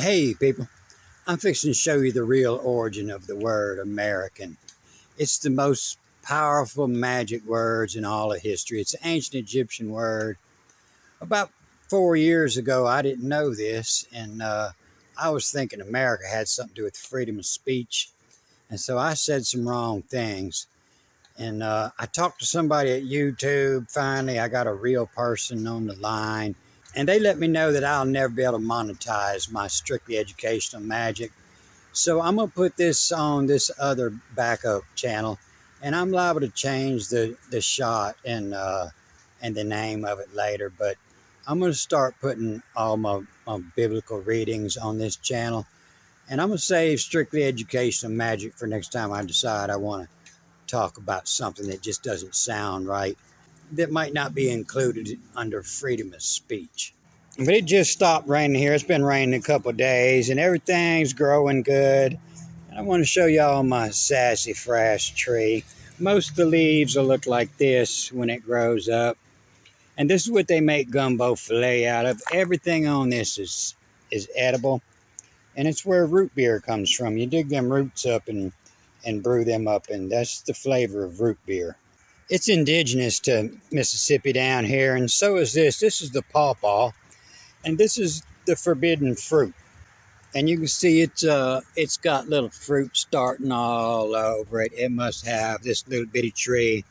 Hey people, I'm fixing to show you the real origin of the word American. It's the most powerful magic words in all of history. It's an ancient Egyptian word. About 4 years ago, I didn't know this, and I was thinking America had something to do with freedom of speech, and so I said some wrong things. And I talked to somebody at YouTube. Finally, I got a real person on the line. And they let me know that I'll never be able to monetize my strictly educational magic. So I'm going to put this on this other backup channel, and I'm liable to change the shot and the name of it later. But I'm going to start putting all my biblical readings on this channel. And I'm going to save strictly educational magic for next time I decide I want to talk about something that just doesn't sound right, that might not be included under freedom of speech. But it just stopped raining here. It's been raining a couple of days and everything's growing good. And I want to show y'all my sassafras tree. Most of the leaves will look like this when it grows up. And this is what they make gumbo filet out of. Everything on this is edible. And it's where root beer comes from. You dig them roots up and brew them up, and that's the flavor of root beer. It's indigenous to Mississippi down here, and so is this. This is the pawpaw, and this is the forbidden fruit. And you can see it's got little fruit starting all over it. It must have, this little bitty tree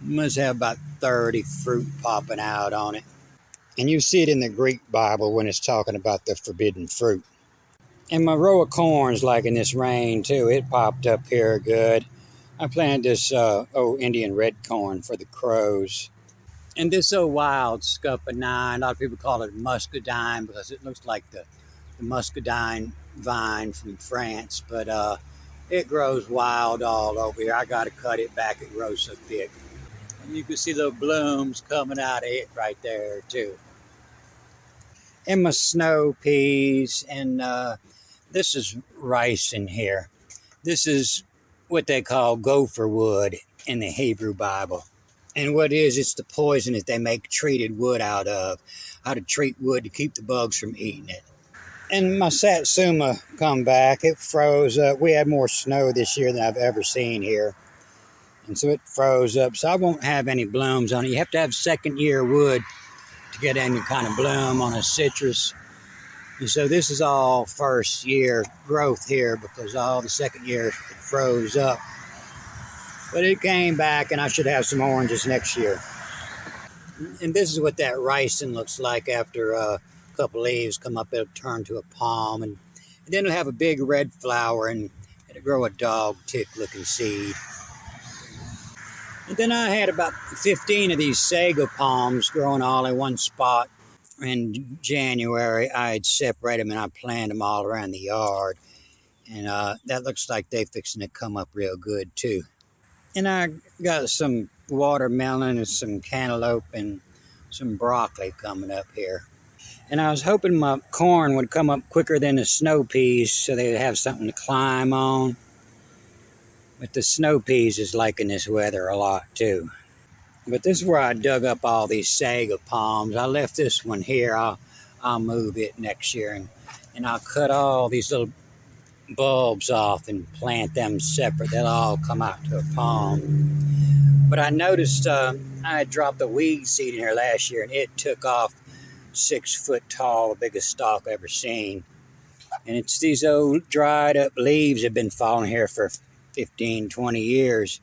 must have about 30 fruit popping out on it. And you see it in the Greek Bible when it's talking about the forbidden fruit. And my row of corn's liking this rain too. It popped up here good. I planted this Indian red corn for the crows. And this wild scuppernine, a lot of people call it muscadine because it looks like the muscadine vine from France. But it grows wild all over here. I got to cut it back. It grows so thick. And you can see the blooms coming out of it right there too. And my snow peas, and this is rice in here. This is what they call gopher wood in the Hebrew Bible. And what it is, it's the poison that they make treated wood out of. How to treat wood to keep the bugs from eating it. And my satsuma come back. It froze up. We had more snow this year than I've ever seen here. And so it froze up. So I won't have any blooms on it. You have to have second year wood to get any kind of bloom on a citrus. And so this is all first year growth here because all the second year it froze up. But it came back, and I should have some oranges next year. And this is what that ricin looks like after a couple leaves come up. It'll turn to a palm, and then it'll have a big red flower, and it'll grow a dog tick looking seed. And then I had about 15 of these sago palms growing all in one spot. In January, I'd separate them and I planted them all around the yard. And that looks like they're fixing to come up real good too. And I got some watermelon and some cantaloupe and some broccoli coming up here. And I was hoping my corn would come up quicker than the snow peas so they'd have something to climb on. But the snow peas is liking this weather a lot too. But this is where I dug up all these sago palms. I left this one here. I'll move it next year, and I'll cut all these little bulbs off and plant them separate. They'll all come out to a palm. But I noticed I had dropped a weed seed in here last year, and it took off 6 foot tall, the biggest stalk I've ever seen. And it's these old dried up leaves that have been falling here for 15, 20 years.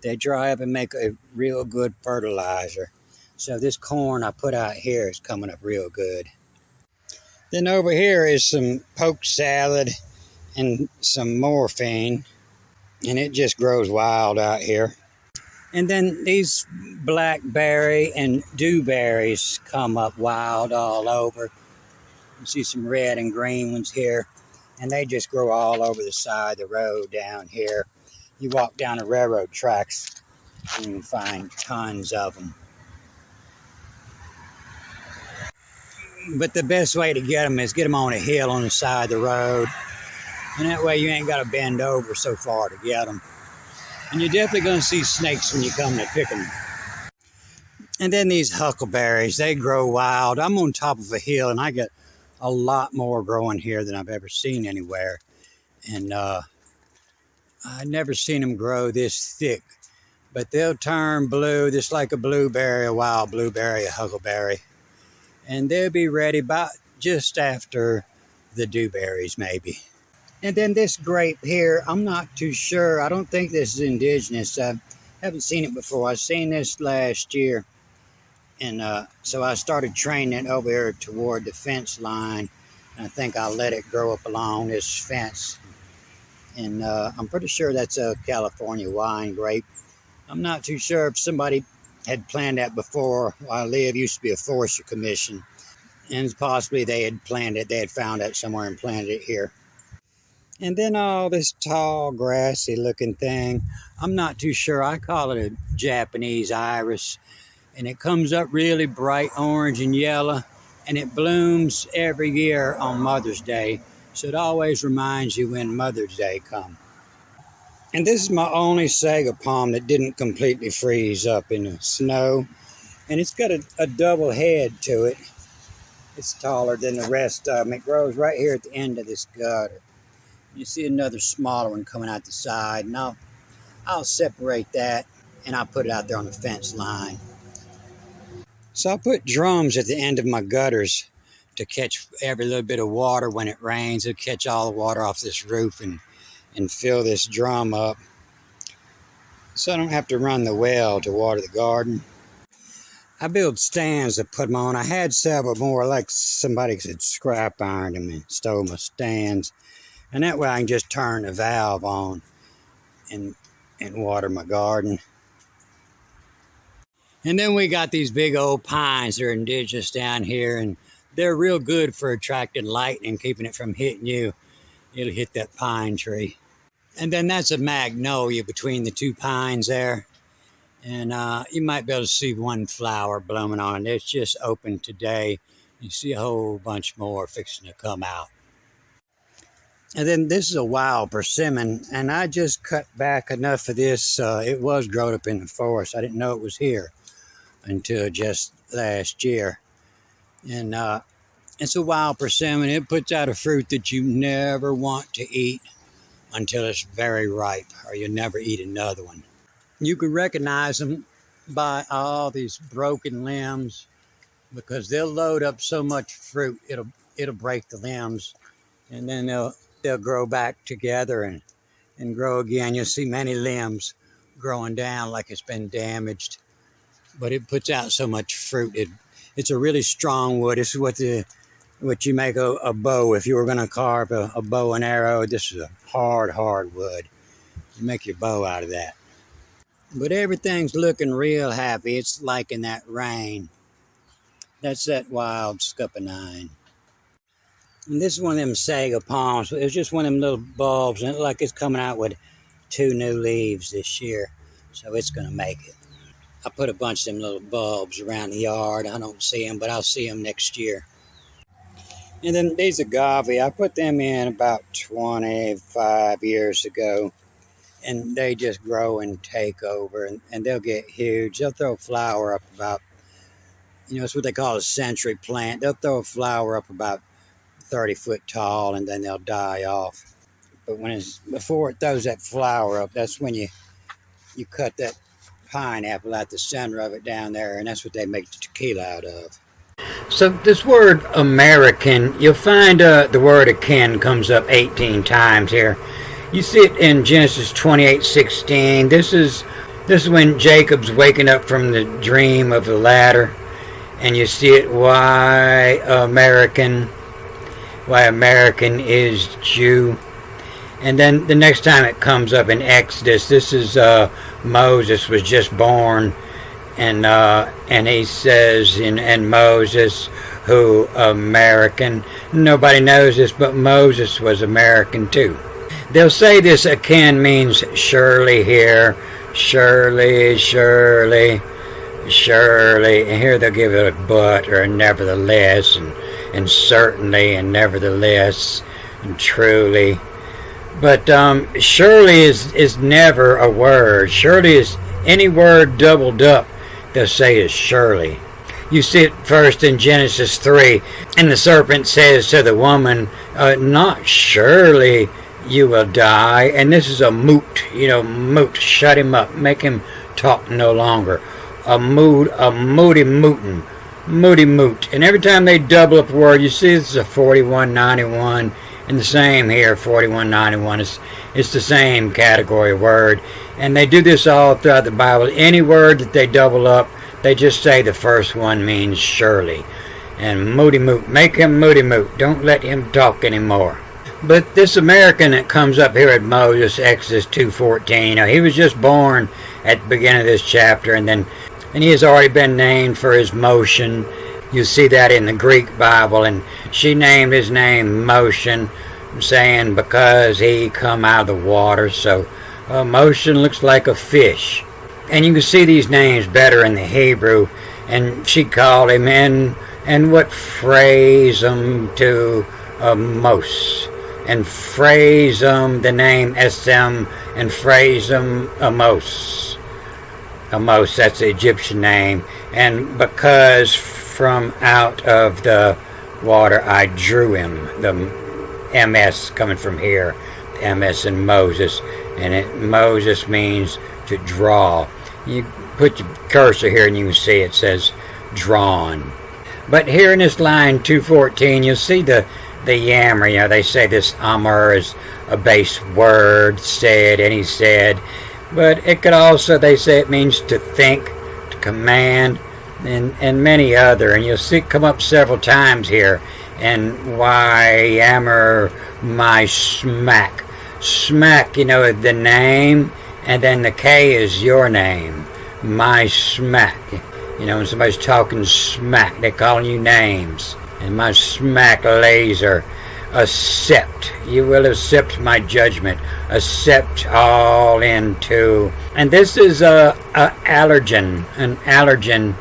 They dry up and make a real good fertilizer. So this corn I put out here is coming up real good. Then over here is some poke salad and some morphine. And it just grows wild out here. And then these blackberry and dewberries come up wild all over. You see some red and green ones here. And they just grow all over the side of the road down here. You walk down the railroad tracks and you can find tons of them. But the best way to get them is get them on a hill on the side of the road. And that way you ain't got to bend over so far to get them. And you're definitely going to see snakes when you come to pick them. And then these huckleberries, they grow wild. I'm on top of a hill and I get a lot more growing here than I've ever seen anywhere. And I've never seen them grow this thick. But they'll turn blue just like a blueberry, a wild blueberry, a huckleberry. And they'll be ready about just after the dewberries, maybe. And then this grape here, I'm not too sure. I don't think this is indigenous. I haven't seen it before. I seen this last year. And so I started training it over here toward the fence line. And I think I'll let it grow up along this fence. And I'm pretty sure that's a California wine grape. I'm not too sure if somebody had planned that before. I live used to be a forestry commission. And possibly they had planned it. They had found it somewhere and planted it here. And then all this tall, grassy looking thing, I'm not too sure. I call it a Japanese iris. And it comes up really bright orange and yellow. And it blooms every year on Mother's Day. So it always reminds you when Mother's Day comes. And this is my only sago palm that didn't completely freeze up in the snow. And it's got a double head to it. It's taller than the rest of them. It grows right here at the end of this gutter. You see another smaller one coming out the side. And I'll separate that and I'll put it out there on the fence line. So I put drums at the end of my gutters to catch every little bit of water when it rains. It'll catch all the water off this roof and fill this drum up. So I don't have to run the well to water the garden. I build stands to put them on. I had several more, like somebody had scrap ironed them and stole my stands. And that way I can just turn the valve on and water my garden. And then we got these big old pines that are indigenous down here, and they're real good for attracting light and keeping it from hitting you. It'll hit that pine tree. And then that's a magnolia between the two pines there. And you might be able to see one flower blooming on it. It's just opened today. You see a whole bunch more fixing to come out. And then this is a wild persimmon, and I just cut back enough of this. It was grown up in the forest. I didn't know it was here until just last year. And it's a wild persimmon. It puts out a fruit that you never want to eat until it's very ripe, or you'll never eat another one. You can recognize them by all these broken limbs because they'll load up so much fruit it'll break the limbs, and then they'll grow back together and grow again. You'll see many limbs growing down like it's been damaged, but it puts out so much fruit. It's a really strong wood. This is what you make a bow. If you were going to carve a bow and arrow, this is a hard wood. You make your bow out of that. But everything's looking real happy. It's liking that rain. That's that wild scuppernine. And this is one of them sago palms. It's just one of them little bulbs, and it looks like it's coming out with 2 new leaves this year. So it's going to make it. I put a bunch of them little bulbs around the yard. I don't see them, but I'll see them next year. And then these agave, I put them in about 25 years ago. And they just grow and take over, and they'll get huge. They'll throw a flower up about, it's what they call a century plant. They'll throw a flower up about 30 foot tall, and then they'll die off. But before it throws that flower up, that's when you cut that pineapple out the center of it down there, and that's what they make the tequila out of. So this word American, you'll find the word akin comes up 18 times here. You see it in Genesis 28:16. This is when Jacob's waking up from the dream of the ladder, and you see it. Why American is Jew. And then the next time it comes up in Exodus, this is Moses was just born, and he says, and Moses, who American. Nobody knows this, but Moses was American too. They'll say this akin means surely here, surely, surely, surely. And here they'll give it a but or a nevertheless, and certainly, and nevertheless, and truly. But surely is never a word. Surely is any word doubled up, they'll say is surely. You see it first in Genesis 3, and the serpent says to the woman, not surely you will die. And this is a moot, moot, shut him up, make him talk no longer. A moody mootin', moody moot. And every time they double up a word, you see this is a 4191, and the same here, 4191. It's the same category of word. And they do this all throughout the Bible. Any word that they double up, they just say the first one means surely. And moody moot, make him moody moot. Don't let him talk anymore. But this American that comes up here at Moses, Exodus 2:14, he was just born at the beginning of this chapter, and he has already been named for his motion. You see that in the Greek Bible, and she named his name Motion, saying because he come out of the water. So motion looks like a fish. And you can see these names better in the Hebrew. And she called him in, and what phrase him to Mos. And phrase him the name SM, and phrase him Amos. Amos, that's the Egyptian name. And because from out of the water I drew him. The MS coming from here. MS in Moses. And Moses means to draw. You put your cursor here and you can see it says drawn. But here in this line 214, you'll see the yammer. They say this amar is a base word, said, and he said. But it could also, they say it means to think, to command, and many other. And you'll see it come up several times here. And why yammer my smack. Smack, the name, and then the K is your name. My smack. When somebody's talking smack, they're calling you names. And my smack laser. Accept. You will accept my judgment. Accept all into. And this is a allergen. An allergen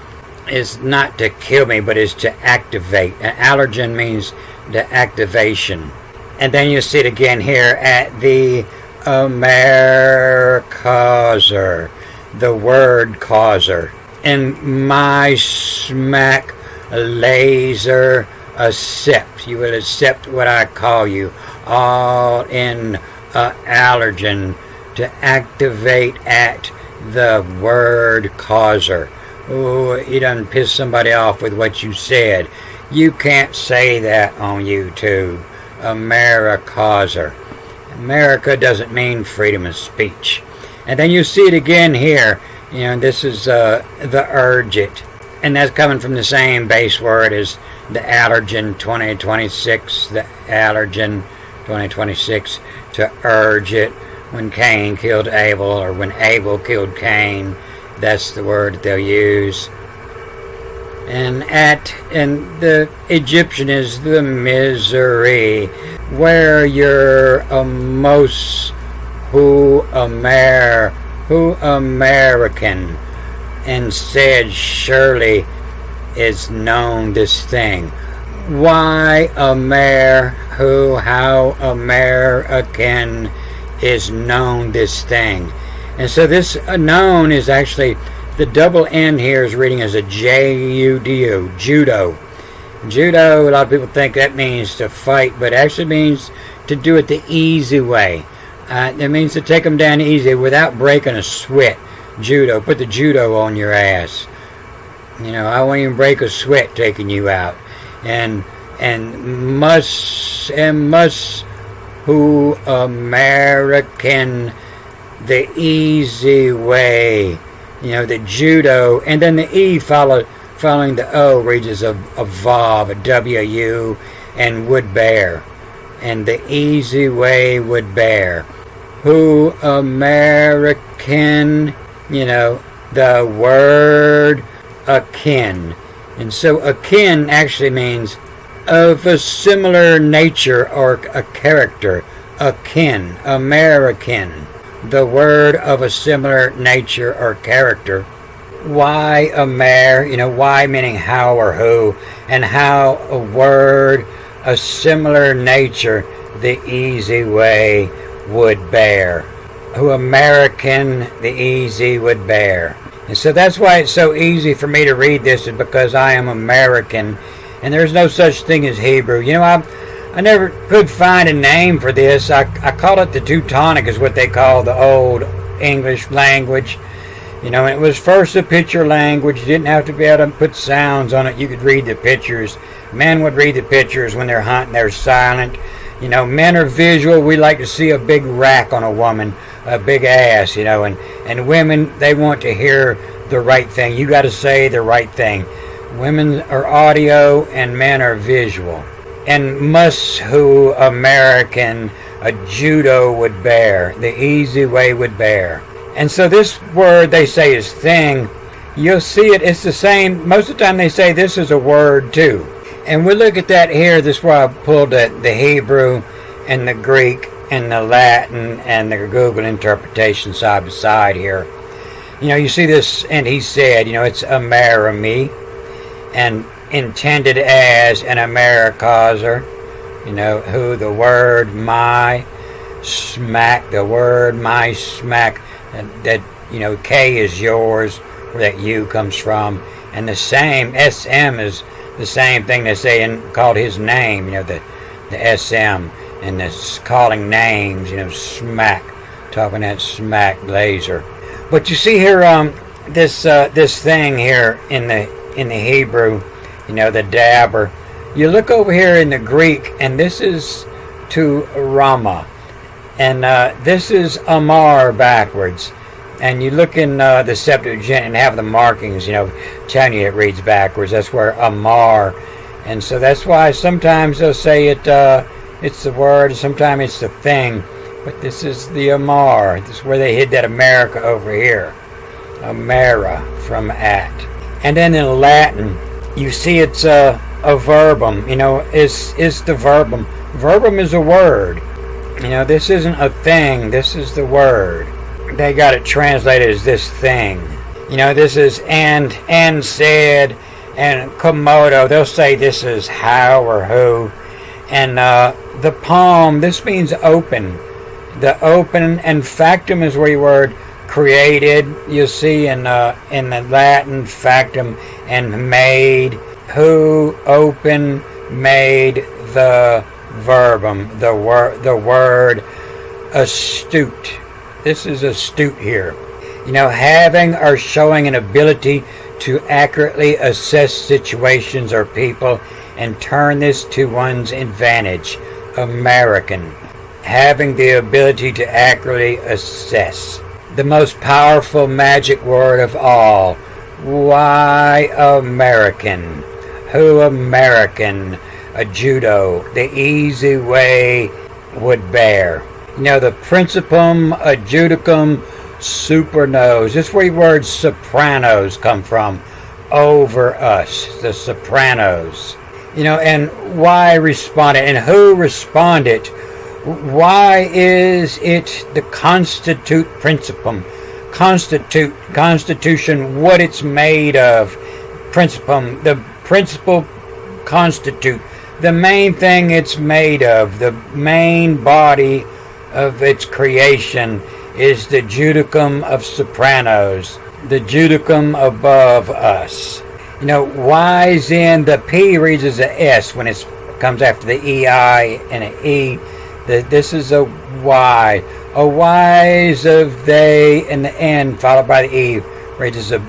is not to kill me, but is to activate. An allergen means the activation. And then you see it again here at the Americauser, the word causer. And my smack laser accept. You will accept what I call you. All in allergen to activate at the word causer. Oh, you done pissed somebody off with what you said. You can't say that on YouTube. Americauser. America doesn't mean freedom of speech. And then you see it again here. This is the urge it. And that's coming from the same base word as the allergen 2026. The allergen 2026 to urge it. When Cain killed Abel, or when Abel killed Cain, that's the word that they'll use. And the Egyptian is the misery, where you're who American, and said surely is known this thing. Why how American is known this thing. And so this known is actually, the double N here is reading as a J-U-D-O, judo. Judo, a lot of people think that means to fight, but it actually means to do it the easy way. It means to take them down easy without breaking a sweat. Judo, put the judo on your ass. I won't even break a sweat taking you out. And must who American the easy way. The judo, and then the E following the O reads as a vav, a W-U, and would bear. And the easy way would bear. Who American, the word akin. And so akin actually means of a similar nature or a character. Akin, American. The word of a similar nature or character. Why why meaning how or who, and how a word, a similar nature, the easy way would bear. Who American the easy would bear. And so that's why it's so easy for me to read this, is because I am American, and there's no such thing as Hebrew. You know, I never could find a name for this. I call it the Teutonic, is what they call the old English language. You know, it was first a picture language. You didn't have to be able to put sounds on it. You could read the pictures. Men would read the pictures when they're hunting. They're silent. You know, men are visual. We like to see a big rack on a woman, a big ass, you know, and women, they want to hear the right thing. You got to say the right thing. Women are audio and men are visual. And must who American a judo would bear, the easy way would bear. And so this word they say is thing. You'll see it, it's the same. Most of the time they say this is a word too. And we look at that here. This is where I pulled the Hebrew and the Greek and the Latin and the Google interpretation side by side here. You know, you see this, and he said, you know, it's Amerami, and intended as an Americauser, you know, who the word my smack, the word my smack, that you know, K is yours, where that U comes from, and the same SM is the same thing they say in called his name, you know, the SM, and this calling names, you know, smack, talking that smack blazer. But you see here, this thing here in the Hebrew, you know, the dabber. You look over here in the Greek, and this is to Rama, and this is Amar backwards. And you look in the Septuagint and have the markings, you know, telling you it reads backwards. That's where Amar, and so that's why sometimes they'll say it's the word, sometimes it's the thing, but this is the Amar. This is where they hid that America over here, Amera from at. And then in Latin, you see it's a verbum. You know, it's the verbum. Verbum is a word. You know, this isn't a thing. This is the word. They got it translated as this thing. You know, this is and said, and Komodo. They'll say this is how or who. And the palm, this means open. The open, and factum is where your word created. You see in the Latin factum, and made. Who open made the verbum, the word astute. This is astute here. You know, having or showing an ability to accurately assess situations or people and turn this to one's advantage. American. Having the ability to accurately assess. The most powerful magic word of all. Why American? Who American? A judo. The easy way would bear. You know, the principum adjudicum supernos. This is where the word sopranos come from. Over us. The sopranos. You know, and why responded? And who responded? Why is it the constitute principum? Constitution, what it's made of. Principum, the principal constitute. The main thing it's made of, the main body of its creation is the judicum of sopranos, the judicum above us. You know, Y's in, the P reads as a S when it comes after the EI and an E. This is a Y. A Y's of they and the N followed by the E reads as a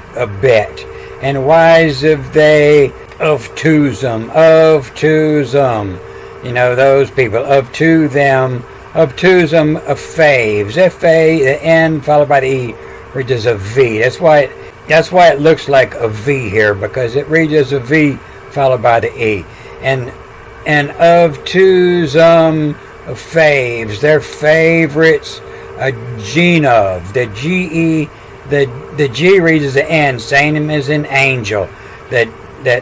bet. And Y's of they of twosome, you know, those people, of to them, of twosome, of faves, F-A, the N followed by the E reads as a V. That's why it looks like a V here, because it reads as a V followed by the E. And of twosome, of faves, their favorites, a gene of, the G-E, the G reads as an N, same as an angel, that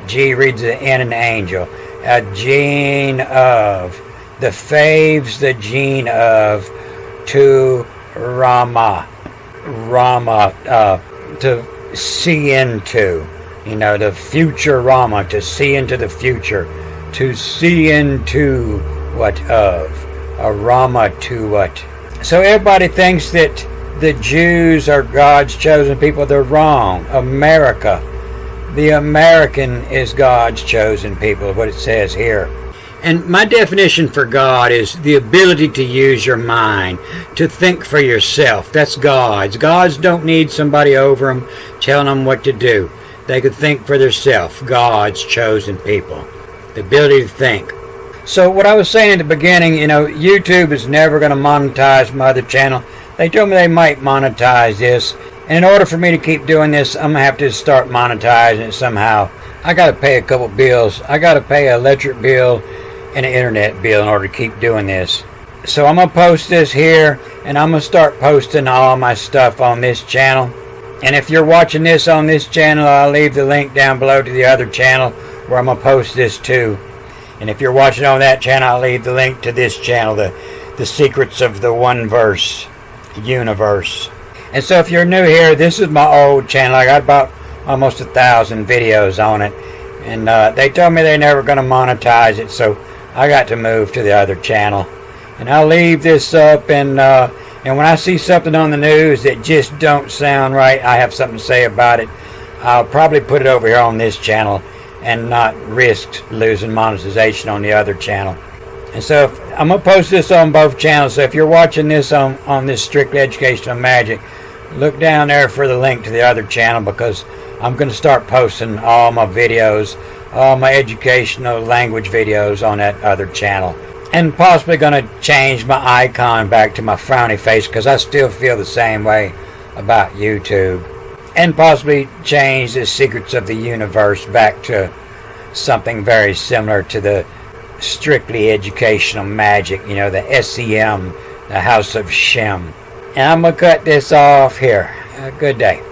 G reads as an N in angel, a gene of, the faves, the gene of, to Rama, to see into, you know, the future Rama, to see into the future, to see into what of, a Rama to what. So everybody thinks that the Jews are God's chosen people. They're wrong. America. The American is God's chosen people, what it says here. And my definition for God is the ability to use your mind, to think for yourself. That's God's. Gods don't need somebody over them telling them what to do. They could think for themselves. God's chosen people. The ability to think. So what I was saying in the beginning, YouTube is never going to monetize my other channel. They told me they might monetize this. And in order for me to keep doing this, I'm going to have to start monetizing it somehow. I got to pay a couple bills. I got to pay an electric bill and an internet bill in order to keep doing this. So I'm going to post this here, and I'm going to start posting all my stuff on this channel. And if you're watching this on this channel, I'll leave the link down below to the other channel where I'm going to post this too. And if you're watching on that channel, I'll leave the link to this channel, the Secrets of the One Verse Universe. And so if you're new here, this is my old channel. I got about almost 1,000 videos on it. And they told me they're never going to monetize it, so I got to move to the other channel. And I'll leave this up, and when I see something on the news that just don't sound right, I have something to say about it, I'll probably put it over here on this channel and not risk losing monetization on the other channel. And so I'm going to post this on both channels. So if you're watching this on this Strictly Educational Magic, look down there for the link to the other channel, because I'm going to start posting all my videos, all my educational language videos on that other channel. And possibly going to change my icon back to my frowny face, because I still feel the same way about YouTube. And possibly change the Secrets of the Universe back to something very similar to the Strictly Educational Magic, the SEM, the House of Shem. And I'm going to cut this off here. Good day.